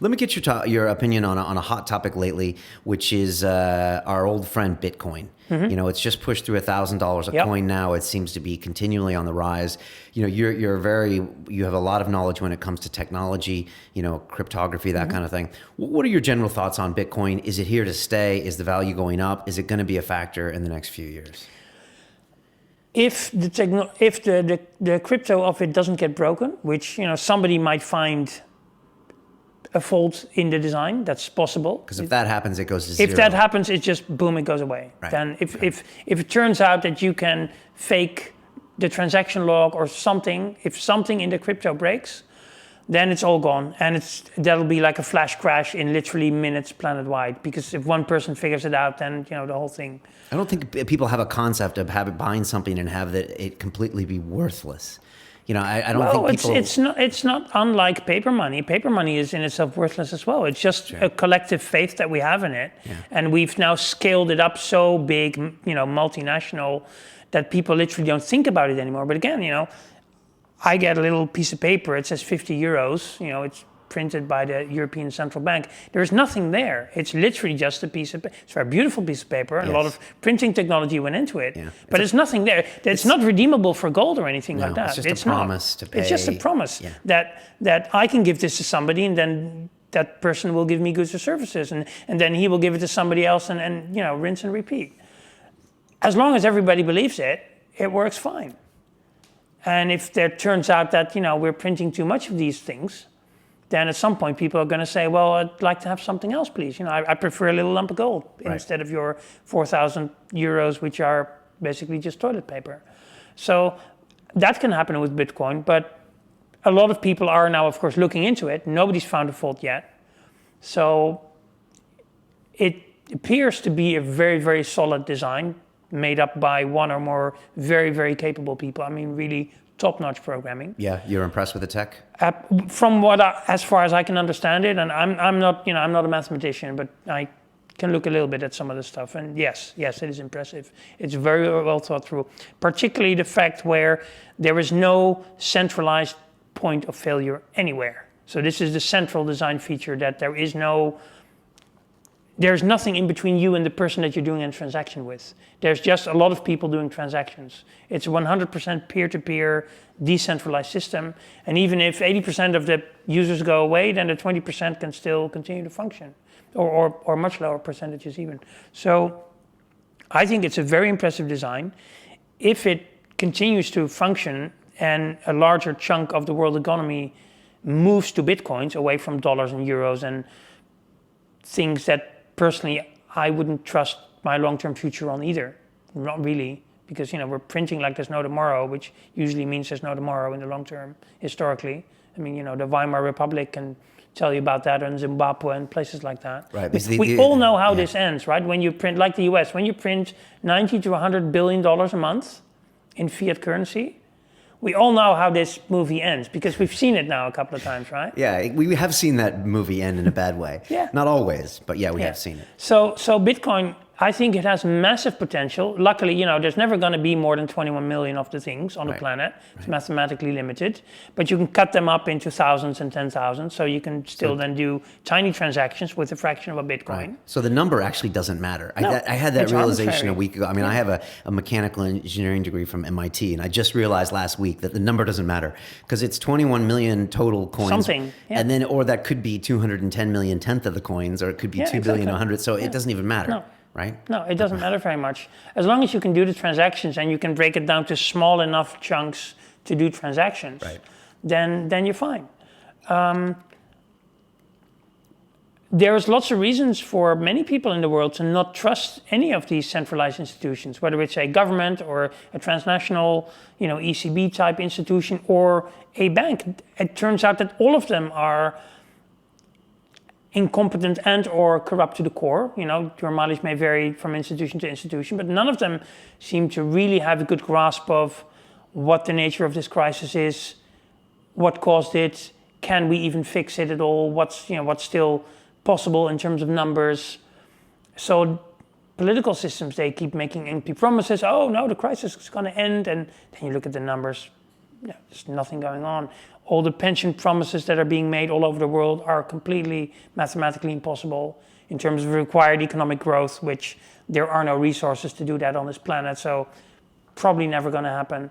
Let me get your opinion on a hot topic lately, which is our old friend Bitcoin. You know, it's just pushed through $1,000 a coin now. It seems to be continually on the rise. You know, you have a lot of knowledge when it comes to technology, you know, cryptography, that kind of thing. What are your general thoughts on Bitcoin? Is it here to stay? Is the value going up? Is it going to be a factor in the next few years? If the crypto of it doesn't get broken, which, you know, somebody might find a fault in the design, that's possible. Because if that happens, it goes to zero. If that happens, it just boom, it goes away. Right. Then if it turns out that you can fake the transaction log or something, if something in the crypto breaks, then it's all gone, and that'll be like a flash crash in literally minutes planet-wide. Because if one person figures it out, then, you know, the whole thing. I don't think people have a concept of buying something and have it completely be worthless. You know, I don't think people... It's not unlike paper money. Paper money is in itself worthless as well. It's just a collective faith that we have in it. Yeah. And we've now scaled it up so big, you know, multinational, that people literally don't think about it anymore. But again, you know, I get a little piece of paper, it says 50 euros, you know, it's printed by the European Central Bank. There's nothing there. It's literally just a piece of paper. It's a very beautiful piece of paper, and a lot of printing technology went into it. Yeah. But it's nothing there. It's not redeemable for gold or anything like that. It's just a promise to pay. It's just a promise that I can give this to somebody, and then that person will give me goods or services, and then he will give it to somebody else, and you know, rinse and repeat. As long as everybody believes it, it works fine. And if there turns out that, you know, we're printing too much of these things, then at some point people are going to say, well, I'd like to have something else, please. You know, I prefer a little lump of gold instead of your 4,000 euros, which are basically just toilet paper. So that can happen with Bitcoin, but a lot of people are now, of course, looking into it. Nobody's found a fault yet. So it appears to be a very, very solid design made up by one or more very, very capable people. I mean, really top-notch programming. Yeah, you're impressed with the tech? From as far as I can understand it, and I'm not a mathematician, but I can look a little bit at some of the stuff. And yes, it is impressive. It's very well thought through. Particularly the fact where there is no centralized point of failure anywhere. So this is the central design feature, that there's nothing in between you and the person that you're doing a transaction with. There's just a lot of people doing transactions. It's 100% peer-to-peer, decentralized system. And even if 80% of the users go away, then the 20% can still continue to function, or much lower percentages even. So I think it's a very impressive design. If it continues to function and a larger chunk of the world economy moves to bitcoins away from dollars and euros and things that personally I wouldn't trust my long-term future on either. Not really, because, you know, we're printing like there's no tomorrow, which usually means there's no tomorrow in the long term, historically. I mean, you know, the Weimar Republic can tell you about that, and Zimbabwe and places like that. Right. We all know how this ends, right? When you print, like the US, when you print $90 to $100 billion a month in fiat currency, we all know how this movie ends, because we've seen it now a couple of times, right? Yeah, we have seen that movie end in a bad way. Yeah. Not always, but yeah, we have seen it. So Bitcoin, I think it has massive potential. Luckily, you know, there's never going to be more than 21 million of the things on the planet. It's mathematically limited. But you can cut them up into thousands and 10,000. So you can still then do tiny transactions with a fraction of a Bitcoin. Right. So the number actually doesn't matter. No, I had that realization arbitrary. a week ago. I mean, I have a mechanical engineering degree from MIT, and I just realized last week that the number doesn't matter, because it's 21 million total coins. Something. Yeah. And then, or that could be 210 million tenth of the coins, or it could be 2 billion 100. So it doesn't even matter. No. Right? No, it doesn't matter very much. As long as you can do the transactions and you can break it down to small enough chunks to do transactions, then you're fine. There's lots of reasons for many people in the world to not trust any of these centralized institutions, whether it's a government or a transnational, you know, ECB type institution or a bank. It turns out that all of them are incompetent and or corrupt to the core. You know, your mileage may vary from institution to institution, but none of them seem to really have a good grasp of what the nature of this crisis is, what caused it, can we even fix it at all, what's still possible in terms of numbers. So political systems, they keep making empty promises. Oh no, the crisis is going to end, and then you look at the numbers, there's nothing going on. All the pension promises that are being made all over the world are completely mathematically impossible in terms of required economic growth, which there are no resources to do that on this planet. So probably never going to happen.